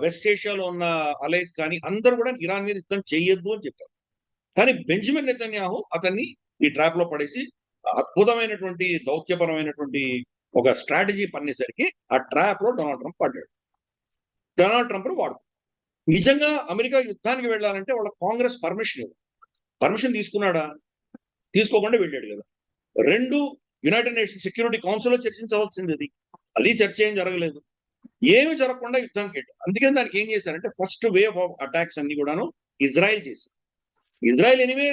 వెస్ట్ ఏషియాలో ఉన్న అలైస్ కానీ అందరూ కూడా ఇరాన్ మీద యుద్ధం చేయొద్దు అని చెప్పారు. కానీ బెంజమిన్ నెతన్యాహు అతన్ని ఈ ట్రాప్ లో పడేసి అద్భుతమైనటువంటి దౌత్యపరమైనటువంటి ఒక స్ట్రాటజీ పన్నేసరికి ఆ ట్రాప్ లో డొనాల్డ్ ట్రంప్ పడ్డాడు. డొనాల్డ్ ట్రంప్ వాడు నిజంగా అమెరికా యుద్ధానికి వెళ్ళాలంటే వాళ్ళ కాంగ్రెస్ పర్మిషన్ తీసుకున్నాడా? తీసుకోకుండా వెళ్ళాడు కదా. 2 యునైటెడ్ నేషన్స్ సెక్యూరిటీ కౌన్సిల్లో చర్చించవలసింది, అది చర్చ ఏం జరగలేదు. ఏమి జరగకుండా యుద్ధానికి వెళ్ళాడు. అందుకని దానికి ఏం చేశారంటే, ఫస్ట్ వేవ్ ఆఫ్ అటాక్స్ అన్ని కూడాను ఇజ్రాయెల్ చేసింది. ఇజ్రాయెల్ ఎనివే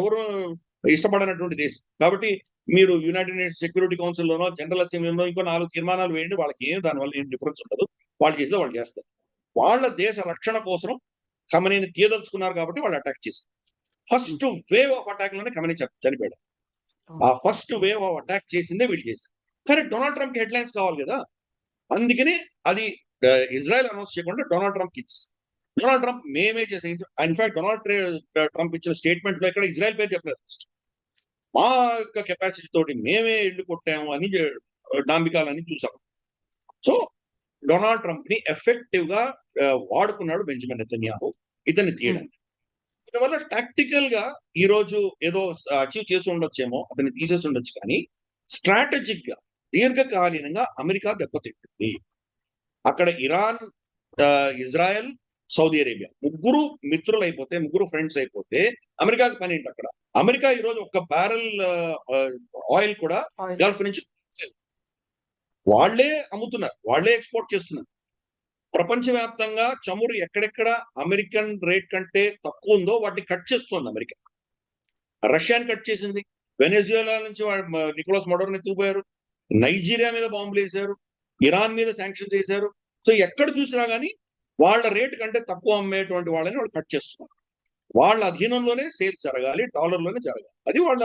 ఎవరు ఇష్టపడనటువంటి దేశం కాబట్టి, మీరు యునైటెడ్ నేషన్స్ సెక్యూరిటీ కౌన్సిల్లోనో, జనరల్ అసెంబ్లీలోనో ఇంకో 4 తీర్మానాలు వేయండి, వాళ్ళకి దానివల్ల ఏం డిఫరెన్స్ ఉండదు. వాళ్ళు చేస్తే వాళ్ళు చేస్తారు. వాళ్ళ దేశ రక్షణ కోసం ఖమనీని తీయదలుచుకున్నారు కాబట్టి వాళ్ళు అటాక్ చేశారు. ఫస్ట్ వేవ్ ఆఫ్ అటాక్ లోనే ఖమనీ చనిపోయాడు. ఆ ఫస్ట్ వేవ్ ఆఫ్ అటాక్ చేసిందే వీళ్ళు చేశారు. కానీ డొనాల్డ్ ట్రంప్ హెడ్లైన్స్ కావాలి కదా, అందుకని అది ఇజ్రాయెల్ అనౌన్స్ చేయకుండా డొనాల్డ్ ట్రంప్ ఇచ్చేసి, డొనాల్డ్ ట్రంప్ మేమే చేసాం. ఇన్ఫాక్ట్ డొనాల్డ్ ట్రంప్ ఇచ్చిన స్టేట్మెంట్ లో ఇక్కడ ఇజ్రాయెల్ పేరు చెప్పలేదు. ఫస్ట్ మా యొక్క కెపాసిటీ తోటి మేమే ఇల్లు కొట్టాము అని డాంబికాలని చూసాం. సో డొనాల్డ్ ట్రంప్ ని ఎఫెక్టివ్ గా వాడుకున్నాడు బెంజమిన్ నెతన్యాహు ఇతన్ని తీయడానికి. దీనివల్ల టాక్టికల్ గా ఈ రోజు ఏదో అచీవ్ చేసి ఉండొచ్చేమో, అతన్ని తీసేసి ఉండొచ్చు, కానీ స్ట్రాటజిక్ గా దీర్ఘకాలీనంగా అమెరికా దెబ్బతింటుంది. అక్కడ ఇరాన్, ఇజ్రాయెల్, సౌదీ అరేబియా ముగ్గురు మిత్రులు అయిపోతే, ముగ్గురు ఫ్రెండ్స్ అయిపోతే అమెరికాకి పని ఏంటి అక్కడ? అమెరికా ఈ రోజు ఒక్క బ్యారెల్ ఆయిల్ కూడా గల్ఫ్ నుంచి వాళ్లే అమ్ముతున్నారు, వాళ్లే ఎక్స్పోర్ట్ చేస్తున్నారు. ప్రపంచవ్యాప్తంగా చమురు ఎక్కడెక్కడ అమెరికన్ రేట్ కంటే తక్కువ ఉందో వాటిని కట్ చేస్తుంది అమెరికా. రష్యాని కట్ చేసింది, వెనెజుయేలా నుంచి నికోలస్ మడోర్ని ఎత్తుకుపోయారు, నైజీరియా మీద బాంబులు వేశారు, ఇరాన్ మీద శాంక్షన్స్ వేశారు. సో ఎక్కడ చూసినా కానీ వాళ్ళ రేటు కంటే తక్కువ అమ్మేటువంటి వాళ్ళని వాళ్ళు కట్ చేస్తున్నారు. వాళ్ళ అధీనంలోనే సేల్స్ జరగాలి, డాలర్లోనే జరగాలి. అది వాళ్ళ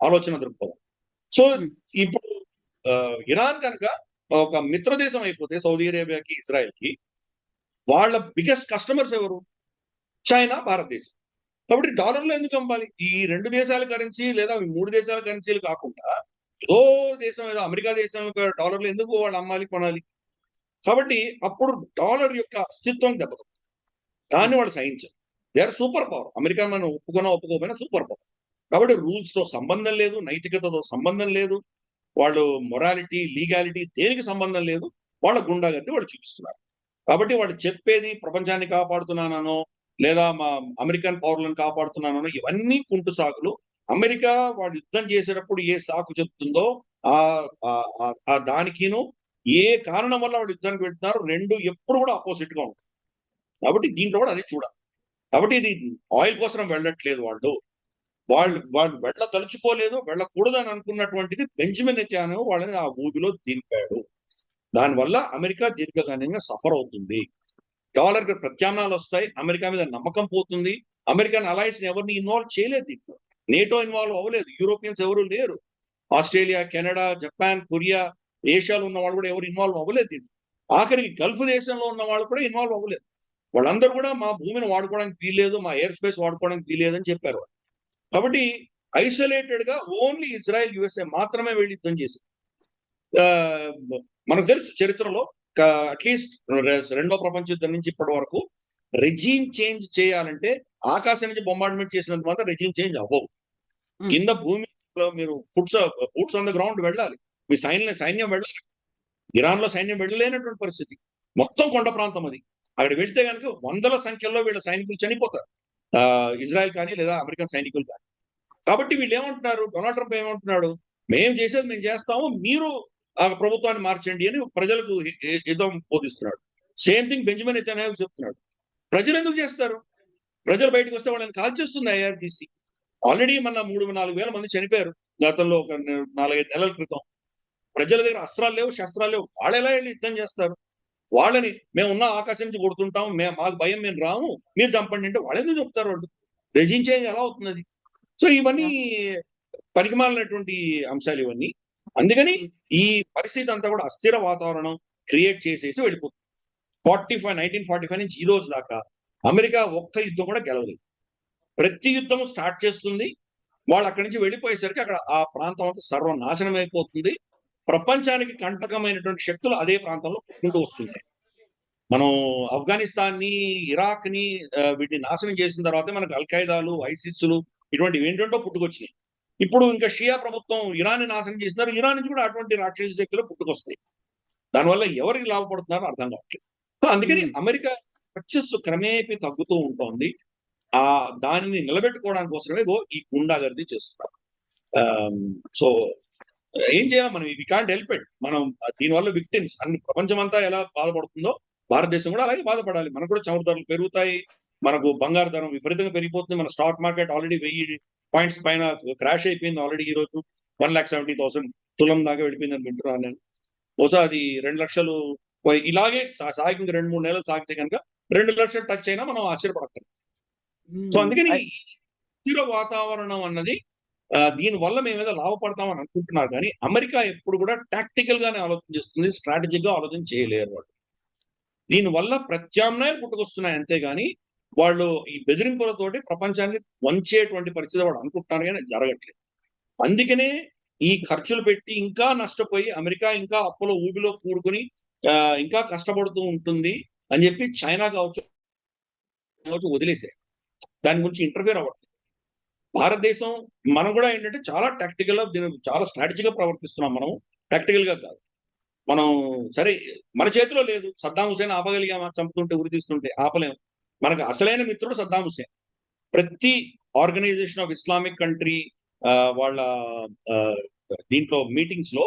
ఆలోచన దృక్పథం. సో ఇప్పుడు ఇరాన్ కనుక ఒక మిత్ర దేశం అయిపోతే సౌదీ అరేబియాకి, ఇజ్రాయెల్కి, వాళ్ళ బిగ్గెస్ట్ కస్టమర్స్ ఎవరు? చైనా, భారతదేశం. కాబట్టి డాలర్లో ఎందుకు అమ్మాలి? ఈ 2 దేశాల కరెన్సీ లేదా 3 దేశాల కరెన్సీలు కాకుండా ఏదో దేశం, ఏదో అమెరికా దేశం యొక్క డాలర్లు ఎందుకు వాళ్ళు అమ్మాలి, కొనాలి? కాబట్టి అప్పుడు డాలర్ యొక్క అస్తిత్వం దెబ్బతింటుంది. దాన్ని వాళ్ళు సహించరు. They are super power. America మనం ఒప్పుకున్నా ఒప్పుకోకపోయినా సూపర్ పవర్. కాబట్టి రూల్స్ తో సంబంధం లేదు, నైతికతతో సంబంధం లేదు, వాళ్ళు మొరాలిటీ, లీగాలిటీ దేనికి సంబంధం లేదు. వాళ్ళ గుండాగర్ది వాళ్ళు చూపిస్తున్నారు. కాబట్టి వాళ్ళు చెప్పేది ప్రపంచాన్ని కాపాడుతున్నానో లేదా మా అమెరికన్ పౌరులను కాపాడుతున్నానో ఇవన్నీ కుంటు సాకులు. అమెరికా వాళ్ళు యుద్ధం చేసేటప్పుడు ఏ సాకు చెప్తుందో ఆ దానికిను ఏ కారణం వల్ల వాళ్ళు యుద్ధానికి వెళ్తున్నారు, రెండు ఎప్పుడు కూడా ఆపోజిట్ గా ఉంటాయి. కాబట్టి దీంట్లో కూడా అదే చూడాలి. కాబట్టి ఇది ఆయిల్ కోసం వెళ్ళట్లేదు వాళ్ళు. వాళ్ళు వెళ్ళదలుచుకోలేదు, వెళ్ళకూడదు అని అనుకున్నటువంటిది బెంజమిన్ నెతన్యాహు వాళ్ళని ఆ ఊబిలో దింపాడు. దానివల్ల అమెరికా దీర్ఘకాలికంగా సఫర్ అవుతుంది. డాలర్ కి ప్రత్యామ్నాయాలు వస్తాయి, అమెరికా మీద నమ్మకం పోతుంది. అమెరికన్ అలయన్స్ ఎవరిని ఇన్వాల్వ్ చేయలేదు దీంట్లో. నేటో ఇన్వాల్వ్ అవ్వలేదు, యూరోపియన్స్ ఎవరు లేరు. ఆస్ట్రేలియా, కెనడా, జపాన్, కొరియా, ఏషియాలో ఉన్న వాళ్ళు కూడా ఎవరు ఇన్వాల్వ్ అవ్వలేదు దీంట్లో. ఆఖరికి గల్ఫ్ దేశంలో ఉన్న వాళ్ళు కూడా ఇన్వాల్వ్ అవ్వలేదు. వాళ్ళందరూ కూడా మా భూమిని వాడుకోవడానికి వీల్లేదు, మా ఎయిర్ స్పేస్ వాడుకోవడానికి వీల్లేదని చెప్పారు. కాబట్టి ఐసోలేటెడ్ గా ఓన్లీ ఇజ్రాయెల్, యుఎస్ఏ మాత్రమే వెళ్ళి యుద్ధం చేసింది. మనకు తెలుసు చరిత్రలో అట్లీస్ట్ రెండో ప్రపంచ యుద్ధం నుంచి ఇప్పటి వరకు రెజీమ్ చేంజ్ చేయాలంటే ఆకాశం నుంచి బొంబార్డ్మెంట్ చేసినంత మాత్రం రెజీమ్ చేంజ్ అవ్వవు. కింద భూమిలో మీరు బూట్స్ ఆన్ ద గ్రౌండ్ వెళ్ళాలి, మీ సైన్యం వెళ్ళాలి. ఇరాన్ లో సైన్యం వెళ్ళలేనటువంటి పరిస్థితి. మొత్తం కొండ ప్రాంతం అది. అక్కడ వెళ్తే కనుక వందల సంఖ్యలో వీళ్ళ సైనికులు చనిపోతారు, ఇజ్రాయెల్ కానీ లేదా అమెరికన్ సైనికులు కానీ. కాబట్టి వీళ్ళు ఏమంటున్నారు, డొనాల్డ్ ట్రంప్ ఏమంటున్నాడు, మేము చేసేది మేము చేస్తాము, మీరు ఆ ప్రభుత్వాన్ని మార్చండి అని ప్రజలకు యుద్ధం బోధిస్తున్నాడు. సేమ్ థింగ్ బెంజమిన్ నెతన్యాహు చెప్తున్నాడు. ప్రజలు ఎందుకు చేస్తారు? ప్రజలు బయటకు వస్తే వాళ్ళని కాల్చేస్తుంది ఐఆర్జీసీ. ఆల్రెడీ మన 3-4 వేల మంది చనిపోయారు గతంలో, ఒక 4-5 నెలల క్రితం. ప్రజల దగ్గర అస్త్రాలు లేవు, శస్త్రాలు లేవు. వాళ్ళు ఎలా వెళ్ళి యుద్ధం చేస్తారు? వాళ్ళని మేము ఉన్న ఆకాశం నుంచి కొడుతుంటాం, మాకు భయం, మేము రాము, మీరు చంపండి అంటే వాళ్ళు ఎందుకు చెప్తారు? వాళ్ళు రెజిమ్ చేంజ్ ఎలా అవుతుంది? సో ఇవన్నీ పనికిమాలినటువంటి అంశాలు ఇవన్నీ. అందుకని ఈ పరిస్థితి అంతా కూడా అస్థిర వాతావరణం క్రియేట్ చేసేసి వెళ్ళిపోతుంది. 1945 నుంచి ఈ రోజు దాకా అమెరికా ఒక్క యుద్ధం కూడా గెలవలేదు. ప్రతి యుద్ధం స్టార్ట్ చేస్తుంది, వాళ్ళు అక్కడి నుంచి వెళ్ళిపోయేసరికి అక్కడ ఆ ప్రాంతం అంతా సర్వనాశనం అయిపోతుంది. ప్రపంచానికి కంటకమైనటువంటి శక్తులు అదే ప్రాంతంలో పుట్టుకుంటూ వస్తున్నాయి. మనం ఆఫ్ఘనిస్తాన్ ని, ఇరాక్ ని వీటిని నాశనం చేసిన తర్వాత మనకు అల్ఖైదాలు, ఐసిస్లు ఇటువంటివి ఏంటంటో పుట్టుకొచ్చినాయి. ఇప్పుడు ఇంకా షియా ప్రభుత్వం ఇరాన్ ని నాశనం చేసినారు, ఇరాన్ నుంచి కూడా అటువంటి రాక్షస శక్తులు పుట్టుకొస్తాయి. దానివల్ల ఎవరికి లాభపడుతున్నారో అర్థం కావట్లేదు. సో అందుకని అమెరికా వర్చస్సు క్రమేపీ తగ్గుతూ ఉంటుంది. దానిని నిలబెట్టుకోవడానికి కోసమే ఈ గుండాగర్ది చేస్తున్నారు. సో ఏం చేయాలి మనం? We can't help it. మనం దీనివల్ల విక్టిమ్స్ అన్ని ప్రపంచం అంతా ఎలా బాధపడుతుందో భారతదేశం కూడా అలాగే బాధపడాలి. మనకు కూడా చమురు ధరలు పెరుగుతాయి, మనకు బంగారు ధరం విపరీతంగా పెరిగిపోతుంది. మన స్టాక్ మార్కెట్ ఆల్రెడీ 1000 పాయింట్స్ పైన క్రాష్ అయిపోయింది ఆల్రెడీ. ఈ రోజు 1,70,000 తులం దాకా వెళ్ళిపోయిందని వింటున్నాను నేను. బహుశా అది 2 లక్షలు ఇలాగే సాగి 2-3 నెలలు సాగితే కనుక 2 లక్షలు టచ్ అయినా మనం ఆశ్చర్యపడక్కర్లేదు. సో అందుకని స్థిర వాతావరణం అన్నది దీని వల్ల మేము ఏదో లాభపడతామని అనుకుంటున్నారు, కానీ అమెరికా ఎప్పుడు కూడా టాక్టికల్ గానే ఆలోచన చేస్తుంది, స్ట్రాటజిక్ గా ఆలోచన చేయలేరు వాళ్ళు. దీని వల్ల ప్రత్యామ్నాయాలు పుట్టుకొస్తున్నాయి అంతేగాని వాళ్ళు ఈ బెదిరింపులతోటి ప్రపంచాన్ని వంచేటువంటి పరిస్థితి వాళ్ళు అనుకుంటున్నారు, కానీ జరగట్లేదు. అందుకనే ఈ ఖర్చులు పెట్టి ఇంకా నష్టపోయి అమెరికా ఇంకా అప్పులో ఊబిలో కూరుకుని ఇంకా కష్టపడుతూ ఉంటుంది అని చెప్పి చైనా కావచ్చు వదిలేసారు. దాని గురించి ఇంటర్ఫియర్ అవ్వట్లేదు. భారతదేశం మనం కూడా ఏంటంటే చాలా టాక్టికల్ గా, చాలా స్ట్రాటజీగా ప్రవర్తిస్తున్నాం. మనం టాక్టికల్ గా కాదు. మనం సరే మన చేతిలో లేదు. సద్దాం హుసేన్ ఆపగలిగామా? చంపుతుంటే, ఉరి తీస్తుంటే ఆపలేము. మనకు అసలైన మిత్రుడు సద్దాం హుసేన్. ప్రతి ఆర్గనైజేషన్ ఆఫ్ ఇస్లామిక్ కంట్రీ వాళ్ళ దీంట్లో మీటింగ్స్ లో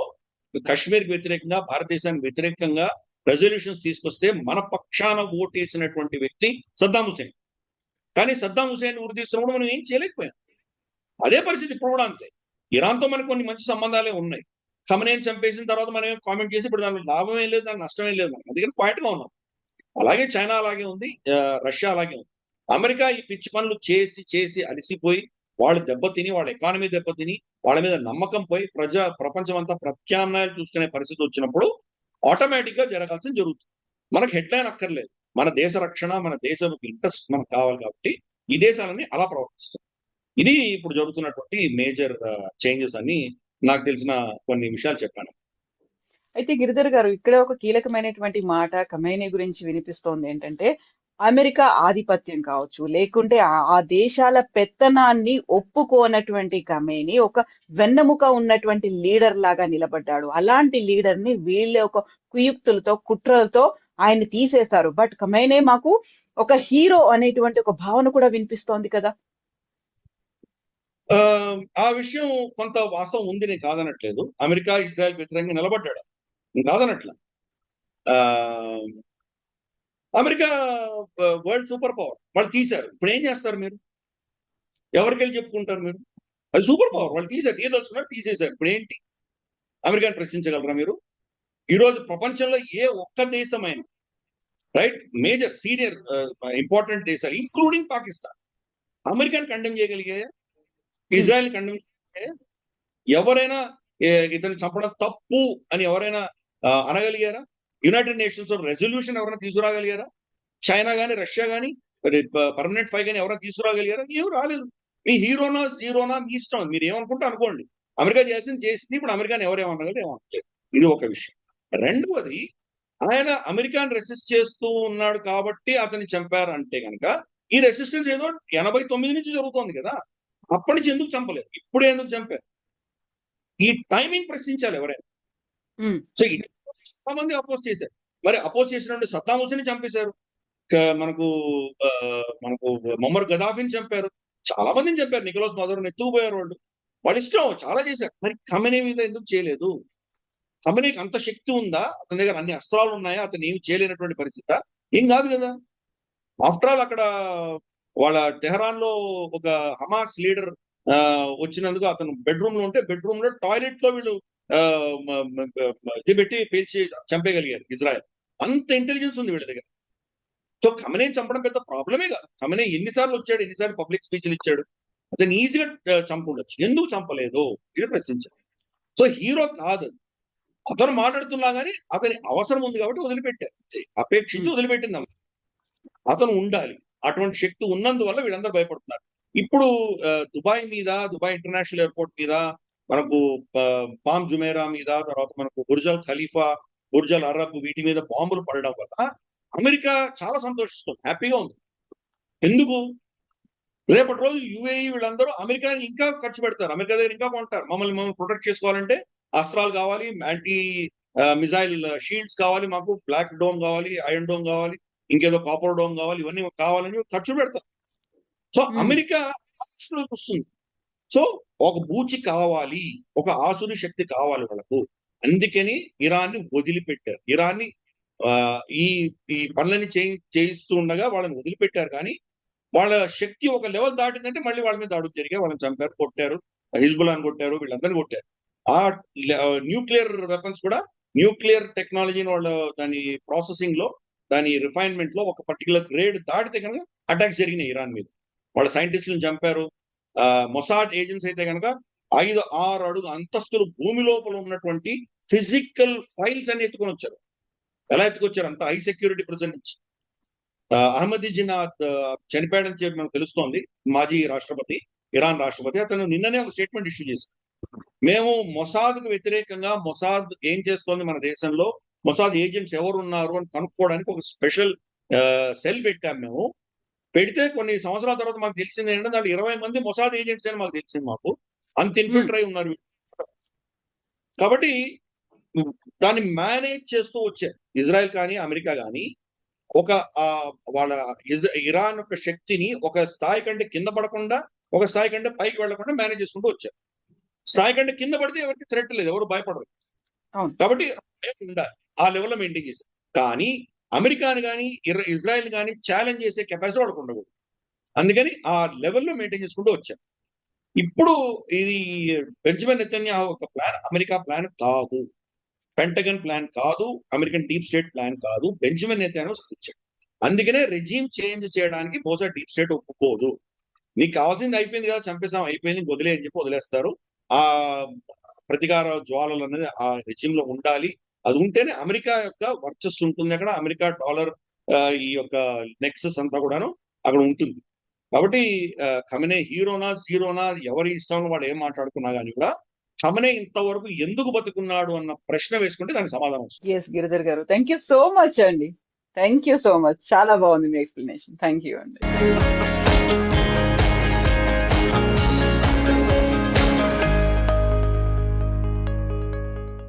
కశ్మీర్కి వ్యతిరేకంగా, భారతదేశానికి వ్యతిరేకంగా రెజల్యూషన్స్ తీసుకొస్తే మన పక్షాన ఓటేసినటువంటి వ్యక్తి సద్దాం హుసేన్. కానీ సద్దాం హుసేన్ ఉరి తీస్తున్నప్పుడు మనం ఏం చేయలేకపోయాం. అదే పరిస్థితి ఇప్పుడు కూడా అంతే. ఇరాన్తో మనకు కొన్ని మంచి సంబంధాలే ఉన్నాయి. ఖమనేని చంపేసిన తర్వాత మనం కామెంట్ చేసి ఇప్పుడు దాని లాభం ఏం లేదు, దాని నష్టం ఏం లేదు. మనం అందుకని క్వైట్ గా ఉన్నాం. అలాగే చైనా అలాగే ఉంది, రష్యా అలాగే ఉంది. అమెరికా ఈ పిచ్చి పనులు చేసి చేసి అలసిపోయి వాళ్ళు దెబ్బతిని, వాళ్ళ ఎకానమీ దెబ్బతిని, వాళ్ళ మీద నమ్మకం పోయి ప్రపంచం అంతా ప్రత్యామ్నాయాలు చూసుకునే పరిస్థితి వచ్చినప్పుడు ఆటోమేటిక్ గా జరగాల్సింది జరుగుతుంది. మనకు హెడ్లైన్ అక్కర్లేదు. మన దేశ రక్షణ, మన దేశం ఇంట్రెస్ట్ మనకు కావాలి కాబట్టి ఈ దేశాలని అలా ప్రవర్తిస్తాయి. ఇది ఇప్పుడు జరుగుతున్నటువంటి మేజర్ చేంజెస్ అని నాకు తెలిసిన కొన్ని విషయాలు చెప్పాను. అయితే గిరిధర్ గారు ఇక్కడ ఒక కీలకమైనటువంటి మాట ఖమేనీ గురించి వినిపిస్తోంది ఏంటంటే అమెరికా ఆధిపత్యం కావచ్చు, లేకుంటే ఆ దేశాల పెత్తనాన్ని ఒప్పుకోనటువంటి ఖమేనీ ఒక వెన్నెముక ఉన్నటువంటి లీడర్ లాగా నిలబడ్డాడు. అలాంటి లీడర్ ని వీళ్ళ ఒక కుయుక్తులతో కుట్రలతో ఆయన తీసేశారు. బట్ ఖమేనీ మాకు ఒక హీరో అనేటువంటి ఒక భావన కూడా వినిపిస్తోంది కదా. ఆ విషయం కొంత వాస్తవం ఉంది, నేను కాదనట్లేదు. అమెరికా ఇజ్రాయెల్ వ్యతిరేకంగా నిలబడ్డాడు, నేను కాదనట్ల. ఆ, అమెరికా వరల్డ్ సూపర్ పవర్, వాళ్ళు తీశారు. ఇప్పుడు ఏం చేస్తారు మీరు? ఎవరికి వెళ్ళి చెప్పుకుంటారు మీరు? అది సూపర్ పవర్, వాళ్ళు తీశారు, తీయదలుచుకున్నారు, తీసేశారు. ఇప్పుడు ఏంటి? అమెరికాని ప్రశ్నించగలరా మీరు? ఈ రోజు ప్రపంచంలో ఏ ఒక్క దేశమైనా, రైట్, మేజర్ సీనియర్ ఇంపార్టెంట్ దేశాలు ఇంక్లూడింగ్ పాకిస్తాన్ అమెరికాని కండెమ్ చేయగలిగాయా? ఇజ్రాయెల్ కండెమ్ చేయగలిగాయా? ఎవరైనా ఇతను చంపడం తప్పు అని ఎవరైనా అనగలిగారా? యునైటెడ్ నేషన్స్ రెజల్యూషన్ ఎవరైనా తీసుకురాగలిగారా? చైనా గానీ, రష్యా గానీ, పర్మనెంట్ ఫైవ్ గానీ ఎవరైనా తీసుకురాగలిగారా? ఏం రాలేదు. మీ హీరోనా జీరోనా మీ ఇష్టం, మీరు ఏమనుకుంటే అనుకోండి. అమెరికా చేసింది. ఇప్పుడు అమెరికాని ఎవరేమనగలరు, ఏమనలేదు. ఇది ఒక విషయం. రెండవది, ఆయన అమెరికాని రెసిస్ట్ చేస్తూ ఉన్నాడు కాబట్టి అతన్ని చంపారు అంటే కనుక ఈ రెసిస్టెన్స్ ఏదో 89 నుంచి జరుగుతోంది కదా, అప్పటి నుంచి ఎందుకు చంపలేదు, ఇప్పుడే ఎందుకు చంపారు? ఈ టైమింగ్ ప్రశ్నించాలి ఎవరైనా. సో చాలా మంది అపోజ్ చేశారు. మరి అపోజ్ చేసినట్టు సద్దాం హుసేన్ చంపేశారు, మనకు మొమ్మర్ గదాఫీని చంపారు, చాలా మందిని చంపారు, నికోలస్ మదర్ని ఎత్తుకుపోయారు వాళ్ళు. వాళ్ళ ఇష్టం, చాలా చేశారు. మరి ఖమేనీ మీద ఎందుకు చేయలేదు? ఖమేనీకి అంత శక్తి ఉందా? అతని దగ్గర అన్ని అస్త్రాలు ఉన్నాయా? అతను ఏమి చేయలేనటువంటి పరిస్థితి ఏం కాదు కదా. ఆఫ్టర్ ఆల్ అక్కడ వాళ్ళ టెహరాన్ లో ఒక హమాస్ లీడర్ వచ్చినందుకు అతను బెడ్రూమ్ లో ఉంటే బెడ్రూమ్ లో టాయిలెట్ లో వీళ్ళు ఇది పెట్టి పేల్చి చంపేయగలిగారు ఇజ్రాయెల్. అంత ఇంటెలిజెన్స్ ఉంది వీళ్ళ దగ్గర. సో ఖమేనీ చంపడం పెద్ద ప్రాబ్లమే కాదు. ఖమేనీ ఎన్నిసార్లు వచ్చాడు, ఎన్నిసార్లు పబ్లిక్ స్పీచ్లు ఇచ్చాడు, అతను ఈజీగా చంపుండొచ్చు, ఎందుకు చంపలేదు ఇది ప్రశ్నించారు. సో హీరో కాదు, అతను మాట్లాడుతున్నా కానీ అతని అవసరం ఉంది కాబట్టి వదిలిపెట్టారు, అపేక్షించి వదిలిపెట్టింది. అతను ఉండాలి, అటువంటి శక్తి ఉన్నందువల్ల వీళ్ళందరూ భయపడుతున్నారు. ఇప్పుడు దుబాయ్ ఇంటర్నేషనల్ ఎయిర్పోర్ట్ మీద, మనకు పామ్ జుమేరా మీద, తర్వాత మనకు బుర్జల్ ఖలీఫా, బుర్జల్ అరబ్, వీటి మీద బాంబులు పడడం వల్ల అమెరికా చాలా సంతోషిస్తుంది, హ్యాపీగా ఉంది. ఎందుకు? రేపటి రోజు యుఏఈ వీళ్ళందరూ అమెరికా ఇంకా ఖర్చు పెడతారు, అమెరికా దగ్గర ఇంకా కొంటారు. మమ్మల్ని ప్రొటెక్ట్ చేసుకోవాలంటే అస్త్రాలు కావాలి, యాంటీ మిజైల్ షీల్డ్స్ కావాలి, మాకు బ్లాక్ డోమ్ కావాలి, ఐరన్ డోమ్ కావాలి, ఇంకేదో కాపర్ డోమ్ కావాలి, ఇవన్నీ కావాలని ఖర్చు పెడతారు. సో అమెరికా వస్తుంది. సో ఒక బూచి కావాలి, ఒక ఆసురి శక్తి కావాలి వాళ్ళకు. అందుకని ఇరాన్ ని వదిలిపెట్టారు. ఇరాన్ ని ఈ పనులని చేయిస్తూ ఉండగా వాళ్ళని వదిలిపెట్టారు. కానీ వాళ్ళ శక్తి ఒక లెవెల్ దాటిందంటే మళ్ళీ వాళ్ళ మీద దాడులు జరిగాయి, వాళ్ళని చంపారు, కొట్టారు, హిజ్బుల్లాని కొట్టారు, వీళ్ళందరినీ కొట్టారు. ఆ న్యూక్లియర్ వెపన్స్ కూడా, న్యూక్లియర్ టెక్నాలజీని వాళ్ళ దాని ప్రాసెసింగ్ లో, దాని రిఫైన్మెంట్ లో ఒక పర్టికులర్ గ్రేడ్ దాటితే కనుక అటాక్స్ జరిగినాయి ఇరాన్ మీద. వాళ్ళ సైంటిస్టులను చంపారు. మొసాడ్ ఏజెంట్స్ అయితే కనుక 5-6 అడుగు అంతస్తులు భూమి లోపల ఉన్నటువంటి ఫిజికల్ ఫైల్స్ అని ఎత్తుకొని వచ్చారు. ఎలా ఎత్తుకొచ్చారు? అంత హై సెక్యూరిటీ ప్రెజెంట్ నుంచి. అహ్మదీజినాద్ చనిపోయాడని చెప్పి మనకు తెలుస్తోంది, మాజీ రాష్ట్రపతి, ఇరాన్ రాష్ట్రపతి. అతను నిన్ననే ఒక స్టేట్మెంట్ ఇష్యూ చేశారు. మేము మొసాద్కు వ్యతిరేకంగా, మొసాద్ ఏం చేస్తోంది మన దేశంలో, మొసాద్ ఏజెంట్స్ ఎవరు ఉన్నారు అని కనుక్కోవడానికి ఒక స్పెషల్ సెల్ పెట్టాం మేము. పెడితే కొన్ని సంవత్సరాల తర్వాత మాకు తెలిసింది ఏంటంటే దాంట్లో 20 మంది మొసాద్ ఏజెంట్స్ అని మాకు తెలిసింది. మాకు అంత ఇన్ఫిల్టర్ అయి ఉన్నారు. కాబట్టి దాన్ని మేనేజ్ చేస్తూ వచ్చారు ఇజ్రాయెల్ కానీ, అమెరికా కానీ. ఒక వాళ్ళ ఇరాన్ యొక్క శక్తిని ఒక స్థాయి కంటే కింద పడకుండా, ఒక స్థాయి కంటే పైకి వెళ్లకుండా మేనేజ్ చేసుకుంటూ వచ్చారు. స్థాయి కంటే కింద పడితే ఎవరికి థ్రెట్ లేదు, ఎవరు భయపడరు. కాబట్టి ఉండాలి, ఆ లెవెల్లో మెయింటైన్ చేశారు. కానీ అమెరికాని కానీ, ఇజ్రాయెల్ కానీ ఛాలెంజ్ చేసే కెపాసిటీ వాళ్ళకు ఉండకూడదు. అందుకని ఆ లెవెల్లో మెయింటైన్ చేసుకుంటూ వచ్చారు. ఇప్పుడు ఇది బెంజమిన్ నెతన్యాహు ఒక ప్లాన్, అమెరికా ప్లాన్ కాదు. పెంటగన్ ప్లాన్ కాదు, అమెరికన్ డీప్ స్టేట్ ప్లాన్ కాదు, బెంజమిన్ నెతన్యాహు సాధించాడు. అందుకనే రెజీమ్ చేంజ్ చేయడానికి బహుశా డీప్ స్టేట్ ఒప్పుకోదు. నీకు కావాల్సింది అయిపోయింది కదా, చంపేసాం, అయిపోయింది, వదిలే అని చెప్పి వదిలేస్తారు. ఆ ప్రతీకార జ్వాలలు అనేది ఆ రెజీమ్ లో ఉండాలి. అది ఉంటేనే అమెరికా యొక్క వర్చస్సు ఉంటుంది అక్కడ. అమెరికా డాలర్ ఈ యొక్క నెక్సెస్ అంతా కూడాను అక్కడ ఉంటుంది. కాబట్టి ఖమేనీ హీరోనా జీరోనా ఎవరి ఇష్టం వాడు ఏం మాట్లాడుకున్నా కానీ కూడా ఖమేనీ ఇంతవరకు ఎందుకు బతుకున్నాడు అన్న ప్రశ్న వేసుకుంటే దానికి సమాధానం వస్తుంది. ఎస్ గిరిధర్ గారు, థ్యాంక్ యూ సో మచ్ అండి. థ్యాంక్ యూ సో మచ్, చాలా బాగుంది మీ ఎక్స్ప్లెనేషన్. థ్యాంక్ యూ అండి.